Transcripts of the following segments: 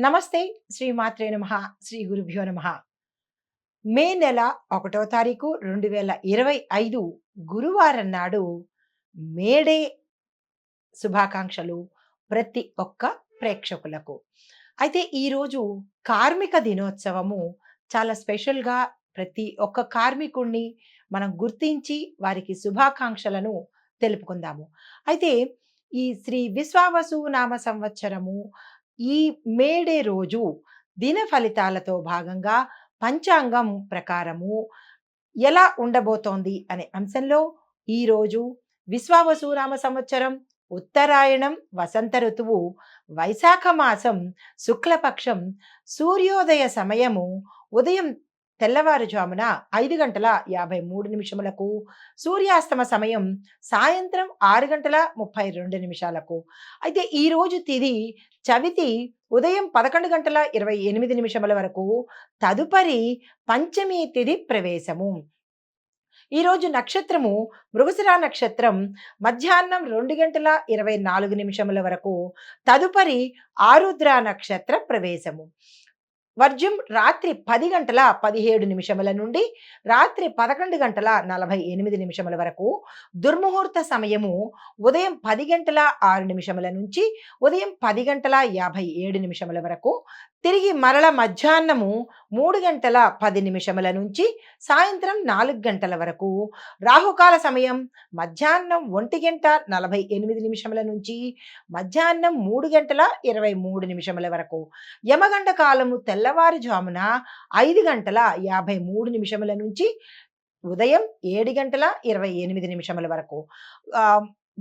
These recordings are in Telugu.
నమస్తే. శ్రీ మాత్రే నమః. శ్రీ గురుభ్యో నమః. మే నెల 1వ తారీఖు 2025 గురువారం నాడు మేడే శుభాకాంక్షలు ప్రతి ఒక్క ప్రేక్షకులకు. అయితే ఈరోజు కార్మిక దినోత్సవము చాలా స్పెషల్‌గా ప్రతి ఒక్క కార్మికుడిని మనం గుర్తించి వారికి శుభాకాంక్షలను తెలుపుకుందాము. అయితే ఈ శ్రీ విశ్వావసు నామ సంవత్సరము ఈ మేడే రోజు దిన ఫలితాలతో భాగంగా పంచాంగం ప్రకారము ఎలా ఉండబోతోంది అనే అంశంలో ఈరోజు విశ్వావసునామ సంవత్సరం ఉత్తరాయణం వసంత ఋతువు వైశాఖ మాసం శుక్లపక్షం సూర్యోదయ సమయము ఉదయం తెల్లవారుజామున 5:53 సూర్యాస్తమ సమయం సాయంత్రం 6:32 అయితే ఈరోజు తిథి చవితి ఉదయం 11:28 వరకు తదుపరి పంచమి తిథి ప్రవేశము. ఈరోజు నక్షత్రము మృగశిర నక్షత్రం మధ్యాహ్నం 2:24 వరకు తదుపరి ఆరుద్ర నక్షత్ర ప్రవేశము. వర్జం రాత్రి 10:17 నుండి రాత్రి 11:48 వరకు. దుర్ముహూర్త సమయము ఉదయం 10:06 నుంచి ఉదయం 10:57 వరకు. తిరిగి మరల మధ్యాహ్నము 3:10 నుంచి సాయంత్రం 4 గంటల వరకు. రాహుకాల సమయం మధ్యాహ్నం 1:48 నుంచి మధ్యాహ్నం 3:23 వరకు. యమగండ కాలము తెల్లవారుజామున 5:53 నుంచి ఉదయం 7:28 వరకు.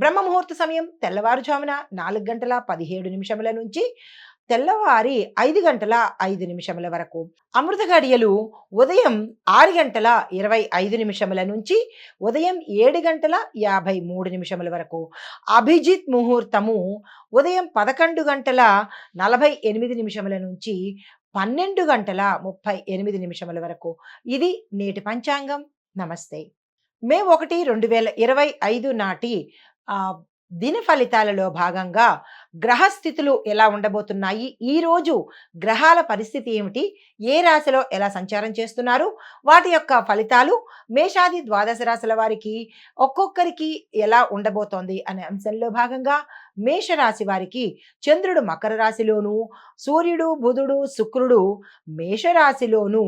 బ్రహ్మ ముహూర్త సమయం తెల్లవారుజామున 4:17 నుంచి తెల్లవారి 5:05 వరకు. అమృత గడియలు ఉదయం 6:25 నుంచి ఉదయం 7:53 వరకు. అభిజిత్ ముహూర్తము ఉదయం 11:48 నుంచి 12:38 వరకు. ఇది నేటి పంచాంగం. నమస్తే. మే 1, 2025 నాటి దిన ఫలితాలలో భాగంగా గ్రహస్థితులు ఎలా ఉండబోతున్నాయి, ఈరోజు గ్రహాల పరిస్థితి ఏమిటి, ఏ రాశిలో ఎలా సంచారం చేస్తున్నారు, వాటి యొక్క ఫలితాలు మేషాది ద్వాదశ రాశుల వారికి ఒక్కొక్కరికి ఎలా ఉండబోతోంది అనే అంశంలో భాగంగా మేషరాశి వారికి చంద్రుడు మకర రాశిలోను, సూర్యుడు బుధుడు శుక్రుడు మేషరాశిలోను,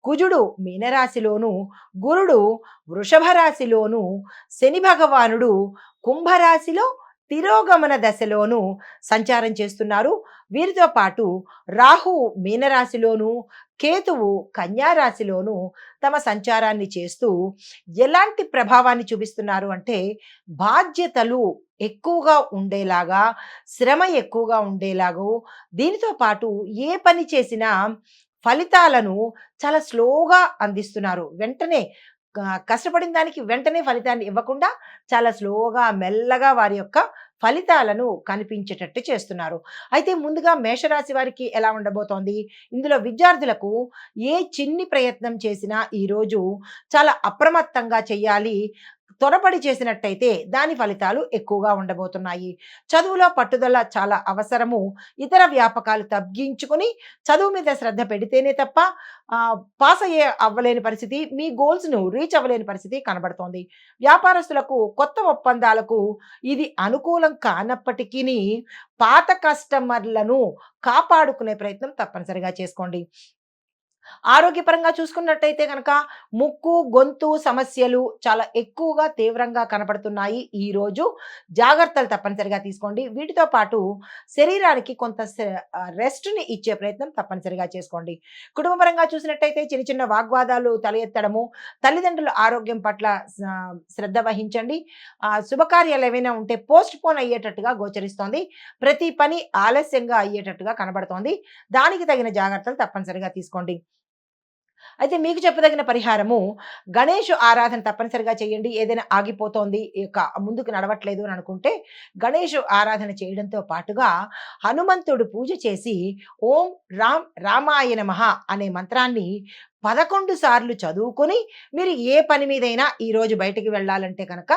కుజుడు మీనరాశిలోను, గురుడు వృషభ రాశిలోను, శని భగవానుడు కుంభరాశిలో తిరోగమన దశలోను సంచారం చేస్తున్నారు. వీరితో పాటు రాహు మీనరాశిలోను, కేతువు కన్యా రాశిలోను తమ సంచారాన్ని చేస్తూ ఎలాంటి ప్రభావాన్ని చూపిస్తున్నారు అంటే, బాధ్యతలు ఎక్కువగా ఉండేలాగా, శ్రమ ఎక్కువగా ఉండేలాగో, దీనితో పాటు ఏ పని చేసినా ఫలితాలను చాలా స్లోగా అందిస్తున్నారు. వెంటనే కష్టపడిన దానికి వెంటనే ఫలితాన్ని ఇవ్వకుండా చాలా స్లోగా మెల్లగా వారి యొక్క ఫలితాలను కనిపించేటట్టు చేస్తున్నారు. అయితే ముందుగా మేషరాశి వారికి ఎలా ఉండబోతోంది, ఇందులో విద్యార్థులకు ఏ చిన్ని ప్రయత్నం చేసినా ఈరోజు చాలా అప్రమత్తంగా చేయాలి. త్వరపడి చేసినట్టయితే దాని ఫలితాలు ఎక్కువగా ఉండబోతున్నాయి. చదువులో పట్టుదల చాలా అవసరము. ఇతర వ్యాపకాలు తగ్గించుకొని చదువు మీద శ్రద్ధ పెడితేనే తప్ప పాస్ అవ్వలేని పరిస్థితి, మీ గోల్స్ను రీచ్ అవ్వలేని పరిస్థితి కనబడుతోంది. వ్యాపారస్తులకు కొత్త ఒప్పందాలకు ఇది అనుకూలం కానప్పటికీ పాత కస్టమర్లను కాపాడుకునే ప్రయత్నం తప్పనిసరిగా చేసుకోండి. ఆరోగ్యపరంగా చూసుకున్నట్టయితే కనుక ముక్కు గొంతు సమస్యలు చాలా ఎక్కువగా తీవ్రంగా కనపడుతున్నాయి. ఈరోజు జాగ్రత్తలు తప్పనిసరిగా తీసుకోండి. వీటితో పాటు శరీరానికి కొంత రెస్ట్ని ఇచ్చే ప్రయత్నం తప్పనిసరిగా చేసుకోండి. కుటుంబపరంగా చూసినట్టయితే చిన్న చిన్న వాగ్వాదాలు తలెత్తడము, తల్లిదండ్రుల ఆరోగ్యం పట్ల శ్రద్ధ వహించండి. శుభకార్యాలు ఏవైనా ఉంటే పోస్ట్ పోన్ అయ్యేటట్టుగా గోచరిస్తోంది. ప్రతి పని ఆలస్యంగా అయ్యేటట్టుగా కనబడుతోంది. దానికి తగిన జాగ్రత్తలు తప్పనిసరిగా తీసుకోండి. అయితే మీకు చెప్పదగిన పరిహారము, గణేష్ ఆరాధన తప్పనిసరిగా చేయండి. ఏదైనా ఆగిపోతోంది, ఇక ముందుకు నడవట్లేదు అని అనుకుంటే గణేష్ ఆరాధన చేయడంతో పాటుగా హనుమంతుడు పూజ చేసి ఓం రామాయ నమః అనే మంత్రాన్ని 11 సార్లు చదువుకొని మీరు ఏ పని మీదైనా ఈరోజు బయటికి వెళ్ళాలంటే కనుక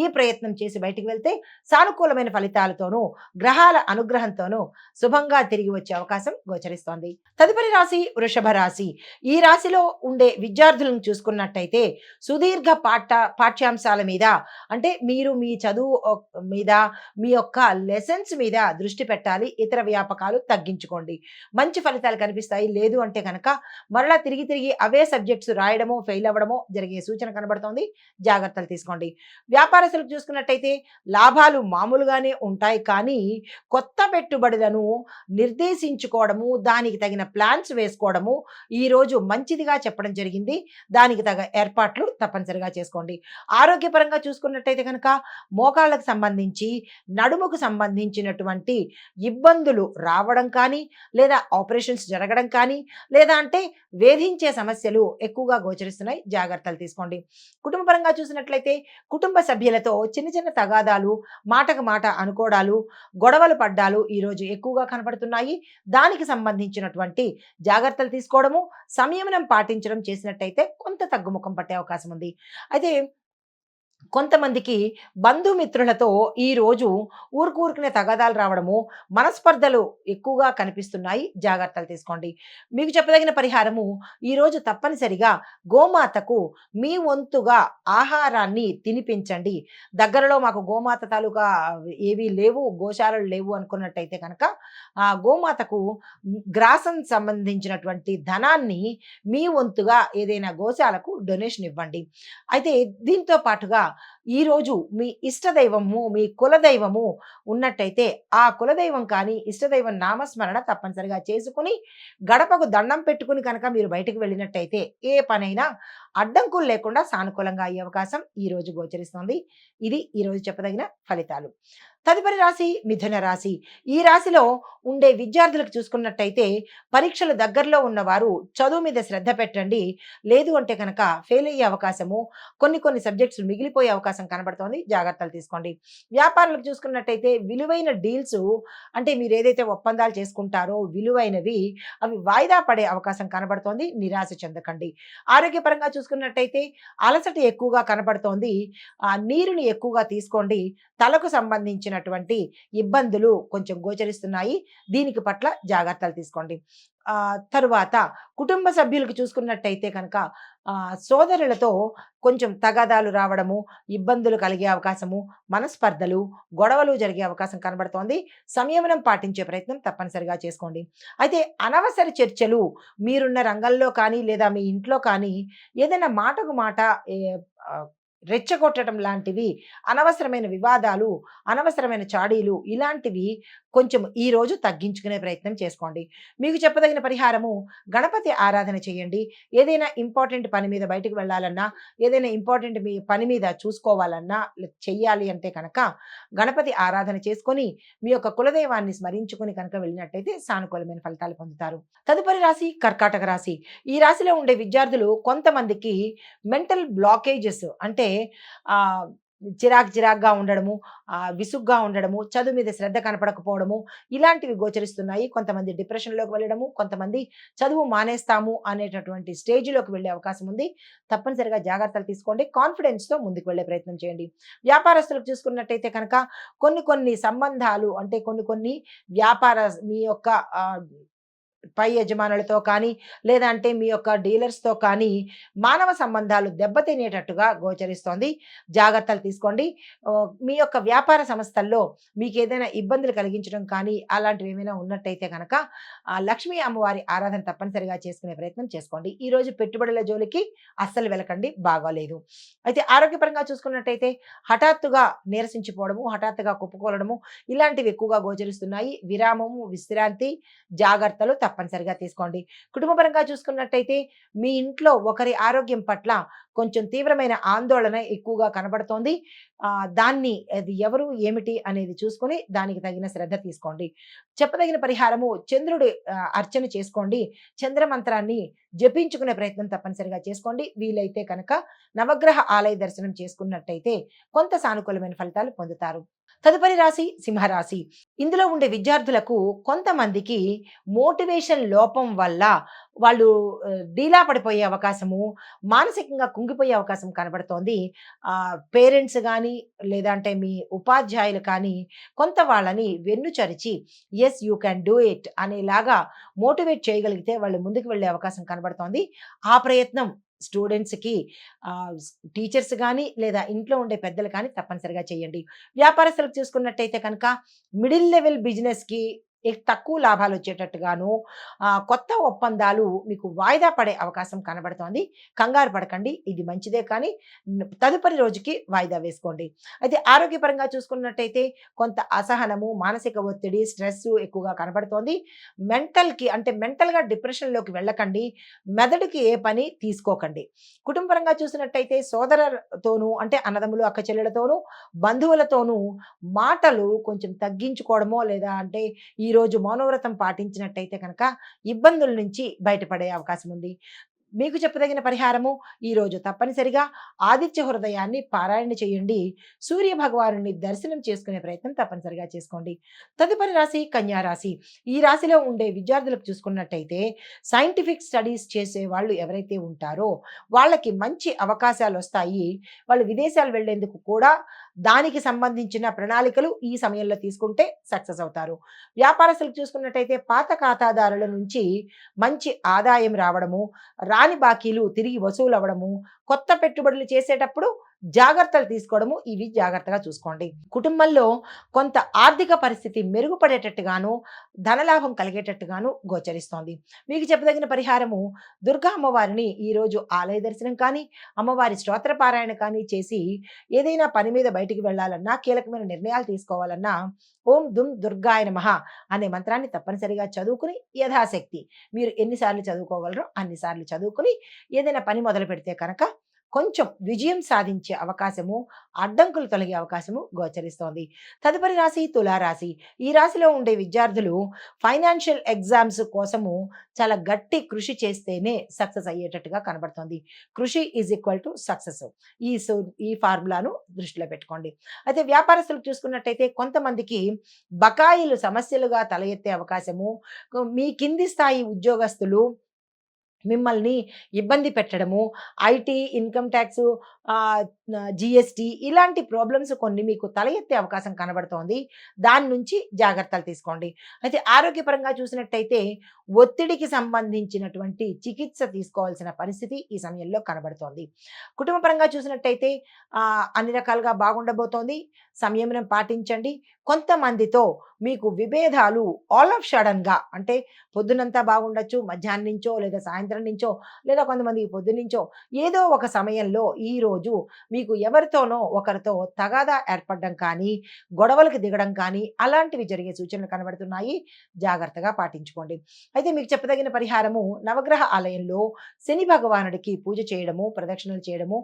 ఈ ప్రయత్నం చేసి బయటికి వెళ్తే సానుకూలమైన ఫలితాలతోనూ, గ్రహాల అనుగ్రహంతోనూ శుభంగా తిరిగి వచ్చే అవకాశం గోచరిస్తోంది. తదుపరి రాశి వృషభ రాశి. ఈ రాశిలో ఉండే విద్యార్థులను చూసుకున్నట్టయితే సుదీర్ఘ పాఠ్యాంశాల మీద అంటే మీరు మీ చదువు మీద, మీ యొక్క లెసన్స్ మీద దృష్టి పెట్టాలి. ఇతర వ్యాపకాలు తగ్గించుకోండి. మంచి ఫలితాలు కనిపిస్తాయి. లేదు అంటే కనుక మరలా తిరిగి తిరిగి అవే సబ్జెక్ట్స్ రాయడమో, ఫెయిల్ అవ్వడమో జరిగే సూచన కనబడుతోంది. జాగ్రత్తలు తీసుకోండి. వ్యాపారస్తులకు చూసుకున్నట్టయితే లాభాలు మామూలుగానే ఉంటాయి. కానీ కొత్త పెట్టుబడులను నిర్దేశించుకోవడము, దానికి తగిన ప్లాన్స్ వేసుకోవడము ఈరోజు మంచిదిగా చెప్పడం జరిగింది. దానికి తగ ఏర్పాట్లు తప్పనిసరిగా చేసుకోండి. ఆరోగ్యపరంగా చూసుకున్నట్టయితే కనుక మోకాళ్ళకు సంబంధించి, నడుముకు సంబంధించినటువంటి ఇబ్బందులు రావడం కానీ, లేదా ఆపరేషన్స్ జరగడం కానీ, లేదా అంటే వేధించే సమస్యలు ఎక్కువగా గోచరిస్తున్నాయి. జాగ్రత్తలు తీసుకోండి. కుటుంబపరంగా చూసినట్లయితే కుటుంబ సభ్యులతో చిన్న చిన్న తగాదాలు, మాటకు మాట అనుకోవడాలు, గొడవలు పడ్డాలు ఈరోజు ఎక్కువగా కనపడుతున్నాయి. దానికి సంబంధించినటువంటి జాగ్రత్తలు తీసుకోవడము, సంయమనం పాటించడం చేసినట్టయితే కొంత తగ్గుముఖం పట్టే అవకాశం ఉంది. అయితే కొంతమందికి బంధుమిత్రులతో ఈరోజు ఊరుకునే తగాదాలు రావడము, మనస్పర్ధలు ఎక్కువగా కనిపిస్తున్నాయి. జాగ్రత్తలు తీసుకోండి. మీకు చెప్పదగిన పరిహారము ఈరోజు తప్పనిసరిగా గోమాతకు మీ వంతుగా ఆహారాన్ని తినిపించండి. దగ్గరలో మాకు గోమాత తాలూకా ఏవీ లేవు, గోశాలలు లేవు అనుకున్నట్టయితే కనుక ఆ గోమాతకు గ్రాసం సంబంధించినటువంటి ధనాన్ని మీ వంతుగా ఏదైనా గోశాలకు డొనేషన్ ఇవ్వండి. అయితే దీంతో పాటుగా ఈరోజు మీ ఇష్టదైవము, మీ కులదైవము ఉన్నట్టయితే ఆ కులదైవం కానీ, ఇష్టదైవం నామస్మరణ తప్పనిసరిగా చేసుకుని గడపకు దండం పెట్టుకుని కనుక మీరు బయటకు వెళ్ళినట్టయితే ఏ పనైనా అడ్డంకులు లేకుండా సానుకూలంగా అయ్యే అవకాశం ఈరోజు గోచరిస్తుంది. ఇది ఈరోజు చెప్పదగిన ఫలితాలు. తదుపరి రాశి మిథున రాశి. ఈ రాశిలో ఉండే విద్యార్థులకు చూసుకున్నట్టయితే పరీక్షలు దగ్గరలో ఉన్నవారు చదువు మీద శ్రద్ధ పెట్టండి. లేదు అంటే కనుక ఫెయిల్ అయ్యే అవకాశము, కొన్ని సబ్జెక్ట్స్ మిగిలిపోయే అవకాశం కనబడుతోంది. జాగ్రత్తలు తీసుకోండి. వ్యాపారులకు చూసుకున్నట్టయితే విలువైన డీల్స్ అంటే మీరు ఏదైతే ఒప్పందాలు చేసుకుంటారో విలువైనవి అవి వాయిదా పడే అవకాశం కనబడుతోంది. నిరాశ చెందకండి. ఆరోగ్యపరంగా చూసుకున్నట్టయితే అలసట ఎక్కువగా కనబడుతోంది. నీరుని ఎక్కువగా తీసుకోండి. తలకు సంబంధించినటువంటి ఇబ్బందులు కొంచెం గోచరిస్తున్నాయి. దీనికి పట్ల జాగ్రత్తలు తీసుకోండి. తరువాత కుటుంబ సభ్యులకు చూసుకున్నట్టయితే కనుక సోదరులతో కొంచెం తగాదాలు రావడము, ఇబ్బందులు కలిగే అవకాశము, మనస్పర్ధలు, గొడవలు జరిగే అవకాశం కనబడుతోంది. సంయమనం పాటించే ప్రయత్నం తప్పనిసరిగా చేసుకోండి. అయితే అనవసర చర్చలు మీరున్న రంగంలో కానీ, లేదా మీ ఇంట్లో కానీ ఏదైనా మాటకు మాట రెచ్చగొట్టడం లాంటివి, అనవసరమైన వివాదాలు, అనవసరమైన చాడీలు ఇలాంటివి కొంచెం ఈరోజు తగ్గించుకునే ప్రయత్నం చేసుకోండి. మీకు చెప్పదగిన పరిహారము గణపతి ఆరాధన చేయండి. ఏదైనా ఇంపార్టెంట్ పని మీద బయటకు వెళ్ళాలన్నా, ఏదైనా ఇంపార్టెంట్ మీ పని మీద చూసుకోవాలన్నా, చెయ్యాలి అంటే కనుక గణపతి ఆరాధన చేసుకొని మీ యొక్క కులదైవాన్ని స్మరించుకొని కనుక వెళ్ళినట్టయితే సానుకూలమైన ఫలితాలు పొందుతారు. తదుపరి రాశి కర్కాటక రాశి. ఈ రాశిలో ఉండే విద్యార్థులు కొంతమందికి మెంటల్ బ్లాకేజెస్ అంటే చిరాకుగా ఉండడము, విసుగ్గా ఉండడము, చదువు మీద శ్రద్ధ కనపడకపోవడము ఇలాంటివి గోచరిస్తున్నాయి. కొంతమంది డిప్రెషన్‌లోకి వెళ్ళడము, కొంతమంది చదువు మానేస్తాము అనేటటువంటి స్టేజ్‌లోకి వెళ్ళే అవకాశం ఉంది. తప్పనిసరిగా జాగ్రత్తలు తీసుకోండి. కాన్ఫిడెన్స్‌తో ముందుకు వెళ్ళే ప్రయత్నం చేయండి. వ్యాపారస్తులకు చూసుకున్నట్టయితే కనుక కొన్ని సంబంధాలు అంటే కొన్ని వ్యాపార మీ యొక్క పై యజమానులతో కానీ, లేదంటే మీ యొక్క డీలర్స్‌తో కానీ మానవ సంబంధాలు దెబ్బతినేటట్టుగా గోచరిస్తోంది. జాగ్రత్తలు తీసుకోండి. మీ యొక్క వ్యాపార సంస్థల్లో మీకేదైనా ఇబ్బందులు కలిగించడం కానీ, అలాంటివి ఏమైనా ఉన్నట్టయితే గనక లక్ష్మీ అమ్మవారి ఆరాధన తప్పనిసరిగా చేసుకునే ప్రయత్నం చేసుకోండి. ఈరోజు పెట్టుబడుల జోలికి అస్సలు వెళ్ళకండి, బాగోలేదు. అయితే ఆరోగ్యపరంగా చూసుకున్నట్టయితే హఠాత్తుగా నీరసించిపోవడము, హఠాత్తుగా కుప్పకూలడము ఇలాంటివి ఎక్కువగా గోచరిస్తున్నాయి. విరామము, విశ్రాంతి, జాగ్రత్తలు తప్పనిసరిగా తీసుకోండి. కుటుంబపరంగా చూసుకున్నట్టయితే మీ ఇంట్లో ఒకరి ఆరోగ్యం పట్ల కొంచెం తీవ్రమైన ఆందోళన ఎక్కువగా కనబడుతోంది. దాన్ని అది ఎవరు ఏమిటి అనేది చూసుకొని దానికి తగిన శ్రద్ధ తీసుకోండి. చెప్పదగిన పరిహారము చంద్రుడి అర్చన చేసుకోండి. చంద్రమంత్రాన్ని జపించుకునే ప్రయత్నం తప్పనిసరిగా చేసుకోండి. వీలైతే కనుక నవగ్రహ ఆలయ దర్శనం చేసుకున్నట్టయితే కొంత సానుకూలమైన ఫలితాలు పొందుతారు. తదుపరి రాశి సింహరాశి. ఇందులో ఉండే విద్యార్థులకు కొంతమందికి మోటివేషన్ లోపం వల్ల వాళ్ళు డీలా పడిపోయే అవకాశము, మానసికంగా కుంగిపోయే అవకాశం కనబడుతోంది. పేరెంట్స్ గానీ, లేదంటే మీ ఉపాధ్యాయులు కానీ కొంత వాళ్ళని వెన్నుచరిచి yes you can do it అనేలాగా మోటివేట్ చేయగలిగితే వాళ్ళు ముందుకు వెళ్ళే అవకాశం కనబడుతోంది. ఆ ప్రయత్నం స్టూడెంట్స్‌కి టీచర్స్ గానీ, లేదా ఇంట్లో ఉండే పెద్దలు కానీ తప్పనిసరిగా చేయండి. వ్యాపారస్తులకు చూసుకున్నట్టయితే కనుక మిడిల్ లెవెల్ బిజినెస్‌కి తక్కువ లాభాలొచ్చేటట్టుగాను కొత్త ఒప్పందాలు మీకు వాయిదా పడే అవకాశం కనబడుతోంది. కంగారు పడకండి. ఇది మంచిదే కానీ తదుపరి రోజుకి వాయిదా వేసుకోండి. అయితే ఆరోగ్యపరంగా చూసుకున్నట్టయితే కొంత అసహనము, మానసిక ఒత్తిడి, స్ట్రెస్సు ఎక్కువగా కనబడుతోంది. అంటే మెంటల్‌గా డిప్రెషన్‌లోకి వెళ్ళకండి. మెదడుకి ఏ పని తీసుకోకండి. కుటుంబపరంగా చూసినట్టయితే సోదరులతోనూ అంటే అన్నదమ్ములు, అక్క చెల్లెలతోనూ, బంధువులతోనూ మాటలు కొంచెం తగ్గించుకోవడమో లేదా అంటే ఈరోజు మౌనవ్రతం పాటించినట్టయితే కనుక ఇబ్బందుల నుంచి బయటపడే అవకాశం ఉంది. మీకు చెప్పదగిన పరిహారము ఈరోజు తప్పనిసరిగా ఆదిత్య హృదయాన్ని పారాయణ చేయండి. సూర్య భగవానుడిని దర్శనం చేసుకునే ప్రయత్నం తప్పనిసరిగా చేసుకోండి. తదుపరి రాశి కన్యా రాశి. ఈ రాశిలో ఉండే విద్యార్థులకు చూసుకున్నట్టయితే సైంటిఫిక్ స్టడీస్ చేసే వాళ్ళు ఎవరైతే ఉంటారో వాళ్ళకి మంచి అవకాశాలు వస్తాయి. వాళ్ళు విదేశాలు వెళ్ళేందుకు కూడా దానికి సంబంధించిన ప్రణాళికలు ఈ సమయంలో తీసుకుంటే సక్సెస్ అవుతారు. వ్యాపారస్తులకు చూసుకున్నట్టయితే పాత ఖాతాదారుల నుంచి మంచి ఆదాయం రావడము, రాని బాకీలు తిరిగి వసూలవ్వడము, కొత్త పెట్టుబడులు చేసేటప్పుడు జాగ్రత్తలు తీసుకోవడము ఇవి జాగ్రత్తగా చూసుకోండి. కుటుంబంలో కొంత ఆర్థిక పరిస్థితి మెరుగుపడేటట్టుగాను, ధనలాభం కలిగేటట్టుగాను గోచరిస్తోంది. మీకు చెప్పదగిన పరిహారము దుర్గా అమ్మవారిని ఈరోజు ఆలయ దర్శనం కానీ, అమ్మవారి స్తోత్ర పారాయణ కానీ చేసి ఏదైనా పని మీద బయటికి వెళ్ళాలన్నా, కీలకమైన నిర్ణయాలు తీసుకోవాలన్నా ఓం దుమ్ దుర్గాయ నమః అనే మంత్రాన్ని తప్పనిసరిగా చదువుకుని యథాశక్తి మీరు ఎన్ని సార్లు చదువుకోగలరో అన్ని సార్లు చదువుకుని ఏదైనా పని మొదలు పెడితే కనుక కొంచెం విజయం సాధించే అవకాశము, అడ్డంకులు తొలగే అవకాశము గోచరిస్తోంది. తదుపరి రాశి తులారాశి. ఈ రాశిలో ఉండే విద్యార్థులు ఫైనాన్షియల్ ఎగ్జామ్స్ కోసము చాలా గట్టి కృషి చేస్తేనే సక్సెస్ అయ్యేటట్టుగా కనబడుతోంది. కృషి ఈజ్ ఈక్వల్ టు సక్సెస్. ఈ ఫార్ములాను దృష్టిలో పెట్టుకోండి. అయితే వ్యాపారస్తులకు చూసుకున్నట్టయితే కొంతమందికి బకాయిలు సమస్యలుగా తల ఎత్తే అవకాశము, మీ కింది స్థాయి ఉద్యోగస్తులు మిమ్మల్ని ఇబ్బంది పెట్టడము, ఐటీ, ఇన్‌కమ్ టాక్సు, జీఎస్టీ ఇలాంటి ప్రాబ్లమ్స్ కొన్ని మీకు తల ఎత్తే అవకాశం కనబడుతోంది. దాని నుంచి జాగ్రత్తలు తీసుకోండి. అయితే ఆరోగ్యపరంగా చూసినట్టయితే ఒత్తిడికి సంబంధించినటువంటి చికిత్స తీసుకోవాల్సిన పరిస్థితి ఈ సమయంలో కనబడుతోంది. కుటుంబపరంగా చూసినట్టయితే అన్ని రకాలుగా బాగుండబోతోంది. సంయమనం పాటించండి. కొంతమందితో మీకు విభేదాలు ఆల్ ఆఫ్ సడెన్‌గా అంటే పొద్దునంతా బాగుండొచ్చు, మధ్యాహ్నం నుంచో లేదా సాయంత్రం నుంచో లేదా కొంతమందికి పొద్దున్నుంచో ఏదో ఒక సమయంలో ఈరోజు మీకు ఎవరితోనో ఒకరితో తగాదా ఏర్పడడం కానీ, గొడవలకు దిగడం కానీ అలాంటివి జరిగే సూచనలు కనబడుతున్నాయి. జాగ్రత్తగా పాటించుకోండి. అయితే మీకు చెప్పదగిన పరిహారము నవగ్రహ ఆలయంలో శని భగవానుడికి పూజ చేయడము, ప్రదక్షిణలు చేయడము,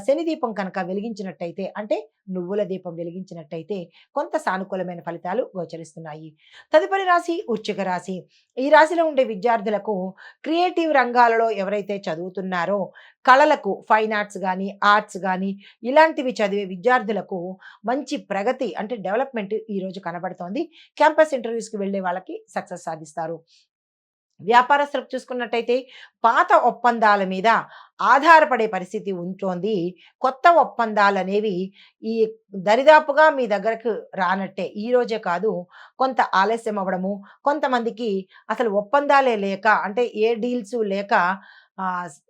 శని దీపం కనుక వెలిగించినట్టయితే అంటే నువ్వుల దీపం వెలిగించినట్టయితే కొంత సానుకూలమైన ఫలితాలు గోచరిస్తున్నాయి. తదుపరి రాశి వృశ్చిక రాశి. ఈ రాశిలో ఉండే విద్యార్థులకు క్రియేటివ్ రంగాలలో ఎవరైతే చదువుతున్నారో కళలకు ఫైన్ ఆర్ట్స్ గానీ, ఆర్ట్స్ గానీ ఇలాంటివి చదివే విద్యార్థులకు మంచి ప్రగతి అంటే డెవలప్‌మెంట్ ఈరోజు కనబడుతోంది. క్యాంపస్ ఇంటర్వ్యూస్‌కి వెళ్ళే వాళ్ళకి సక్సెస్ సాధిస్తారు. వ్యాపారస్తులకు చూసుకున్నట్టయితే పాత ఒప్పందాల మీద ఆధారపడే పరిస్థితి ఉంటోంది. కొత్త ఒప్పందాలనేవి ఈ దరిదాపుగా మీ దగ్గరకు రానట్టే. ఈరోజే కాదు కొంత ఆలస్యం అవ్వడము, కొంతమందికి అసలు ఒప్పందాలే లేక అంటే ఏ డీల్సు లేక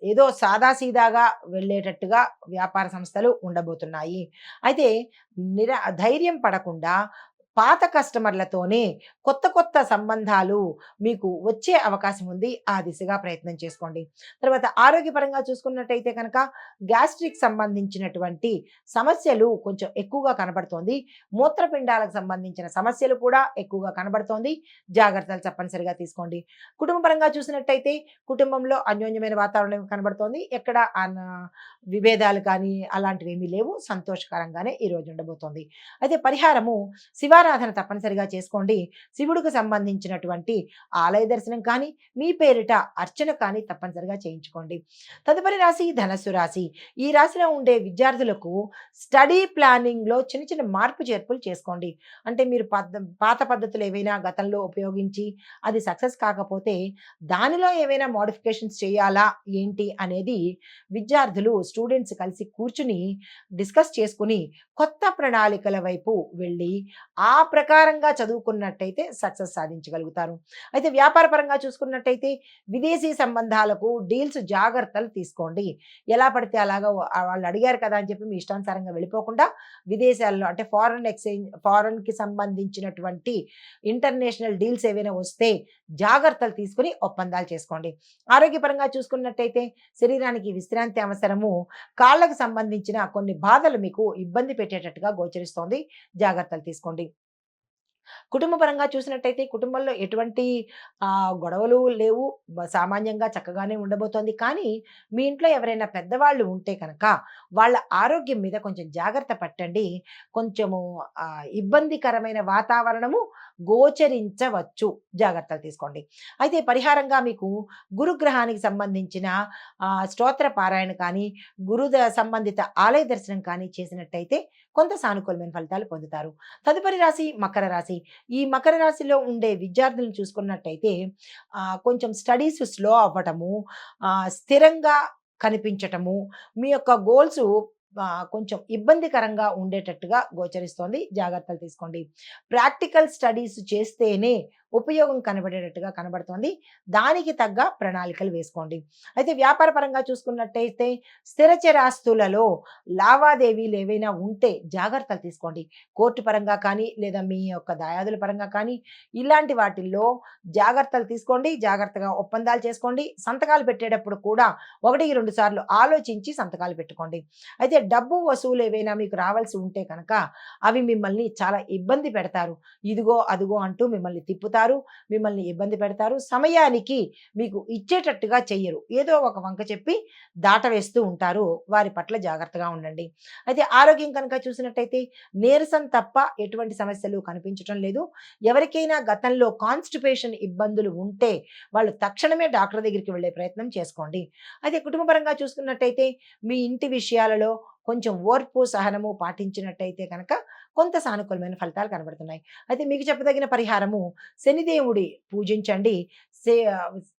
ఏదో సాదాసీదాగా వెళ్ళేటట్టుగా వ్యాపార సంస్థలు ఉండబోతున్నాయి. అయితే ధైర్యం పడకుండా పాత కస్టమర్లతోనే కొత్త కొత్త సంబంధాలు మీకు వచ్చే అవకాశం ఉంది. ఆ దిశగా ప్రయత్నం చేసుకోండి. తర్వాత ఆరోగ్యపరంగా చూసుకున్నట్టయితే కనుక గ్యాస్ట్రిక్ సంబంధించినటువంటి సమస్యలు కొంచెం ఎక్కువగా కనబడుతోంది. మూత్రపిండాలకు సంబంధించిన సమస్యలు కూడా ఎక్కువగా కనబడుతోంది. జాగ్రత్తలు తప్పనిసరిగా తీసుకోండి. కుటుంబపరంగా చూసినట్టయితే కుటుంబంలో అన్యోన్యమైన వాతావరణం కనబడుతోంది. ఎక్కడ విభేదాలు కానీ అలాంటివి ఏమీ లేవు. సంతోషకరంగానే ఈరోజు ఉండబోతోంది. అయితే పరిహారము శివారాధన శివారాధన తప్పనిసరిగా చేసుకోండి. శివుడికి సంబంధించినటువంటి ఆలయ దర్శనం కానీ, మీ పేరిట అర్చన కానీ తప్పనిసరిగా చేయించుకోండి. తదుపరి రాశి ధనస్సు రాశి. ఈ రాశిలో ఉండే విద్యార్థులకు స్టడీ ప్లానింగ్‌లో చిన్న చిన్న మార్పు చేర్పులు చేసుకోండి. అంటే మీరు పాత పద్ధతులు ఏవైనా గతంలో ఉపయోగించి అది సక్సెస్ కాకపోతే దానిలో ఏవైనా మోడిఫికేషన్స్ చేయాలా ఏంటి అనేది విద్యార్థులు స్టూడెంట్స్ కలిసి కూర్చుని డిస్కస్ చేసుకుని కొత్త ప్రణాళికల వైపు వెళ్ళి ఆ ప్రకారంగా చదువుకున్నట్టయితే సక్సెస్ సాధించగలుగుతారు. అయితే వ్యాపార పరంగా చూసుకున్నట్టయితే విదేశీ సంబంధాలకు డీల్స్ జాగ్రత్తలు తీసుకోండి. ఎలా పడితే అలాగా వాళ్ళు అడిగారు కదా అని చెప్పి మీ ఇష్టానుసారంగా వెళ్ళిపోకుండా విదేశాల్లో అంటే ఫారెన్‌కి సంబంధించినటువంటి ఇంటర్నేషనల్ డీల్స్ ఏవైనా వస్తే జాగ్రత్తలు తీసుకొని ఒప్పందాలు చేసుకోండి. ఆరోగ్యపరంగా చూసుకున్నట్టయితే శరీరానికి విశ్రాంతి అవసరము. కాళ్ళకు సంబంధించిన కొన్ని బాధలు మీకు ఇబ్బంది పెట్టేటట్టుగా గోచరిస్తోంది. జాగ్రత్తలు తీసుకోండి. కుటుంబ పరంగా చూసినట్టయితే కుటుంబంలో ఎటువంటి గొడవలు లేవు. సామాన్యంగా చక్కగానే ఉండబోతోంది. కానీ మీ ఇంట్లో ఎవరైనా పెద్దవాళ్ళు ఉంటే కనుక వాళ్ళ ఆరోగ్యం మీద కొంచెం జాగ్రత్త పట్టండి. కొంచెము ఇబ్బందికరమైన వాతావరణము గోచరించవచ్చు. జాగ్రత్తలు తీసుకోండి. అయితే పరిహారంగా మీకు గురుగ్రహానికి సంబంధించిన స్తోత్ర పారాయణ కానీ, సంబంధిత ఆలయ దర్శనం కానీ చేసినట్టయితే కొంత సానుకూలమైన ఫలితాలు పొందుతారు. తదుపరి రాశి మకర రాశి. ఈ మకర రాశిలో ఉండే విద్యార్థులను చూసుకున్నట్టయితే కొంచెం స్టడీస్ స్లో అవ్వటము, స్థిరంగా కనిపించటము, మీ యొక్క గోల్స్ కొంచెం ఇబ్బందికరంగా ఉండేటట్టుగా గోచరిస్తోంది. జాగ్రత్తలు తీసుకోండి. ప్రాక్టికల్ స్టడీస్ చేస్తేనే ఉపయోగం కనబడేటట్టుగా కనబడుతోంది. దానికి తగ్గ ప్రణాళికలు వేసుకోండి. అయితే వ్యాపార పరంగా చూసుకున్నట్టయితే స్థిర చరాస్తులలో లావాదేవీలు ఏవైనా ఉంటే జాగ్రత్తలు తీసుకోండి. కోర్టు పరంగా కానీ లేదా మీ యొక్క దాయాదుల పరంగా కానీ ఇలాంటి వాటిల్లో జాగ్రత్తలు తీసుకోండి. జాగ్రత్తగా ఒప్పందాలు చేసుకోండి. సంతకాలు పెట్టేటప్పుడు కూడా 1, 2 సార్లు ఆలోచించి సంతకాలు పెట్టుకోండి. అయితే డబ్బు వసూలు ఏవైనా మీకు రావాల్సి ఉంటే కనుక అవి మిమ్మల్ని చాలా ఇబ్బంది పెడతారు. ఇదిగో అదిగో అంటూ మిమ్మల్ని తిప్పుతారు, మిమ్మల్ని ఇబ్బంది పెడతారు. సమయానికి మీకు ఇచ్చేటట్టుగా చెయ్యరు. ఏదో ఒక వంక చెప్పి దాటవేస్తూ ఉంటారు. వారి పట్ల జాగ్రత్తగా ఉండండి. అయితే ఆరోగ్యం కనుక చూసినట్టయితే నీరసం తప్ప ఎటువంటి సమస్యలు కనిపించటం లేదు. ఎవరికైనా గతంలో కాన్స్టిపేషన్ ఇబ్బందులు ఉంటే వాళ్ళు తక్షణమే డాక్టర్ దగ్గరికి వెళ్ళే ప్రయత్నం చేసుకోండి. అయితే కుటుంబపరంగా చూసుకున్నట్టయితే మీ ఇంటి విషయాలలో కొంచెం ఓర్పు సహనము పాటించినట్టయితే కనుక కొంత సానుకూలమైన ఫలితాలు కనబడుతున్నాయి. అయితే మీకు చెప్పదగిన పరిహారము శనిదేవుడి పూజించండి. సే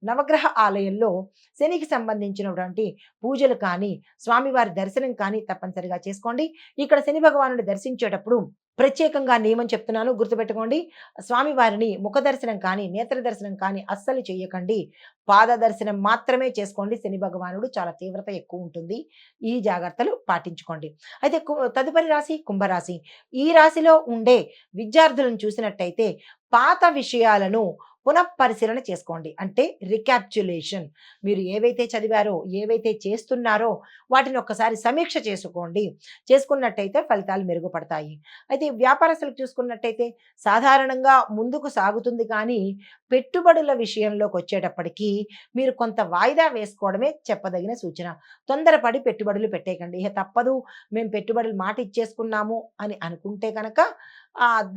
నవగ్రహ ఆలయంలో శనికి సంబంధించినటువంటి పూజలు కానీ స్వామివారి దర్శనం కానీ తప్పనిసరిగా చేసుకోండి. ఇక్కడ శని భగవానుడి దర్శించేటప్పుడు ప్రత్యేకంగా నియమం చెప్తున్నాను, గుర్తుపెట్టుకోండి. స్వామివారిని ముఖ దర్శనం కానీ నేత్ర దర్శనం కానీ అస్సలు చెయ్యకండి. పాద దర్శనం మాత్రమే చేసుకోండి. శని భగవానుడు చాలా తీవ్రత ఎక్కువ ఉంటుంది. ఈ జాగ్రత్తలు పాటించుకోండి. అయితే తదుపరి రాశి కుంభరాశి. ఈ రాశిలో ఉండే విద్యార్థులను చూసినట్టయితే పాత విషయాలను పునఃపరిశీలన చేసుకోండి. అంటే రికాప్చులేషన్. మీరు ఏవైతే చదివారో ఏవైతే చేస్తున్నారో వాటిని ఒక్కసారి సమీక్ష చేసుకోండి. చేసుకున్నట్టయితే ఫలితాలు మెరుగుపడతాయి. అయితే వ్యాపారస్తులకు చూసుకున్నట్టయితే సాధారణంగా ముందుకు సాగుతుంది కానీ పెట్టుబడుల విషయంలోకి వచ్చేటప్పటికీ మీరు కొంత వాయిదా వేసుకోవడమే చెప్పదగిన సూచన. తొందరపడి పెట్టుబడులు పెట్టేయకండి. ఇక తప్పదు, మేము పెట్టుబడులు మాట ఇచ్చేసుకున్నాము అని అనుకుంటే కనుక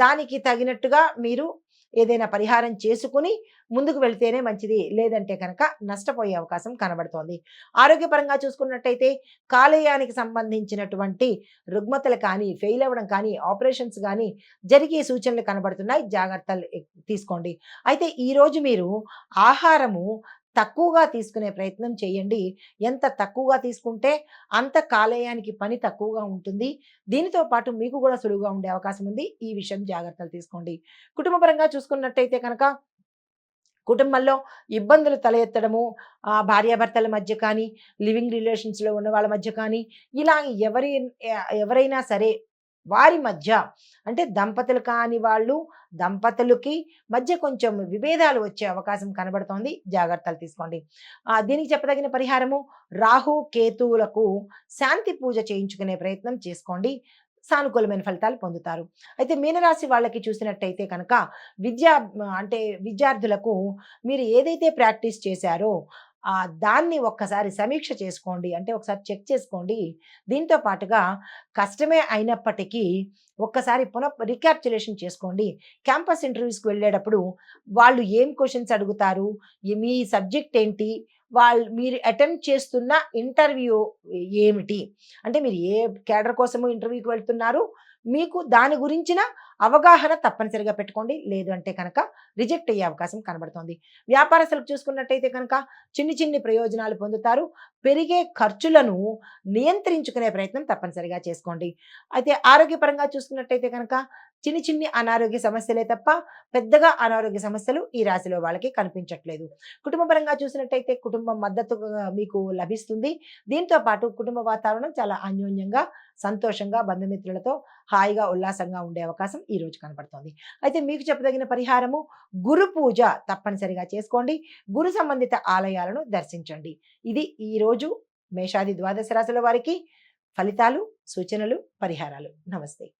దానికి తగినట్టుగా మీరు ఏదైనా పరిహారం చేసుకుని ముందుకు వెళ్తేనే మంచిది. లేదంటే కనుక నష్టపోయే అవకాశం కనబడుతోంది. ఆరోగ్యపరంగా చూసుకున్నట్టయితే కాలేయానికి సంబంధించినటువంటి రుగ్మతలు కానీ, ఫెయిల్ అవ్వడం కానీ, ఆపరేషన్స్ కానీ జరిగే సూచనలు కనబడుతున్నాయి. జాగ్రత్తలు తీసుకోండి. అయితే ఈరోజు మీరు ఆహారము తక్కువగా తీసుకునే ప్రయత్నం చేయండి. ఎంత తక్కువగా తీసుకుంటే అంత కాలేయానికి పని తక్కువగా ఉంటుంది. దీనితో పాటు మీకు కూడా సులువుగా ఉండే అవకాశం ఉంది. ఈ విషయం జాగ్రత్తలు తీసుకోండి. కుటుంబపరంగా చూసుకున్నట్టయితే కనుక కుటుంబంలో ఇబ్బందులు తలెత్తడము, భార్యాభర్తల మధ్య కానీ, లివింగ్ రిలేషన్స్‌లో ఉన్న వాళ్ళ మధ్య కానీ, ఇలా ఎవరైనా సరే వారి మధ్య అంటే దంపతులు కాని వాళ్ళు, దంపతులకి మధ్య కొంచెం విభేదాలు వచ్చే అవకాశం కనబడుతోంది. జాగ్రత్తలు తీసుకోండి. దీనికి చెప్పదగిన పరిహారము రాహు, కేతువులకు శాంతి పూజ చేయించుకునే ప్రయత్నం చేసుకోండి. సానుకూలమైన ఫలితాలు పొందుతారు. అయితే మీనరాశి వాళ్ళకి చూసినట్టయితే కనుక విద్యా అంటే విద్యార్థులకు మీరు ఏదైతే ప్రాక్టీస్ చేశారో దాన్ని ఒక్కసారి సమీక్ష చేసుకోండి. అంటే ఒకసారి చెక్ చేసుకోండి. దీంతో పాటుగా కష్టమే అయినప్పటికీ ఒక్కసారి రీక్యాప్చులేషన్ చేసుకోండి. క్యాంపస్ ఇంటర్వ్యూస్‌కి వెళ్ళేటప్పుడు వాళ్ళు ఏం క్వెషన్స్ అడుగుతారు? మీ సబ్జెక్ట్ ఏంటి? మీరు అటెంప్ట్ చేస్తున్న ఇంటర్వ్యూ ఏమిటి? అంటే మీరు ఏ క్యాడర్ కోసము ఇంటర్వ్యూకి వెళ్తున్నారు? మీకు దాని గురించిన అవగాహన తప్పనిసరిగా పెట్టుకోండి. లేదు అంటే కనుక రిజెక్ట్ అయ్యే అవకాశం కనబడుతోంది. వ్యాపారస్తులకు చూసుకున్నట్టయితే కనుక చిన్ని చిన్ని ప్రయోజనాలు పొందుతారు. పెరిగే ఖర్చులను నియంత్రించుకునే ప్రయత్నం తప్పనిసరిగా చేసుకోండి. అయితే ఆరోగ్యపరంగా చూసుకున్నట్టయితే కనుక చిన్ని చిన్ని అనారోగ్య సమస్యలే తప్ప పెద్దగా అనారోగ్య సమస్యలు ఈ రాశిలో వాళ్ళకి కనిపించట్లేదు. కుటుంబ పరంగా చూసినట్టయితే కుటుంబం మద్దతుగా మీకు లభిస్తుంది. దీంతో పాటు కుటుంబ వాతావరణం చాలా అన్యోన్యంగా, సంతోషంగా బంధుమిత్రులతో హాయిగా, ఉల్లాసంగా ఉండే అవకాశం ఈ రోజు కనపడుతోంది. అయితే మీకు చెప్పదగిన పరిహారము గురు పూజ తప్పనిసరిగా చేసుకోండి. గురు సంబంధిత ఆలయాలను దర్శించండి. ఇది ఈరోజు మేషాది ద్వాదశ రాశుల వారికి ఫలితాలు, సూచనలు, పరిహారాలు. నమస్తే.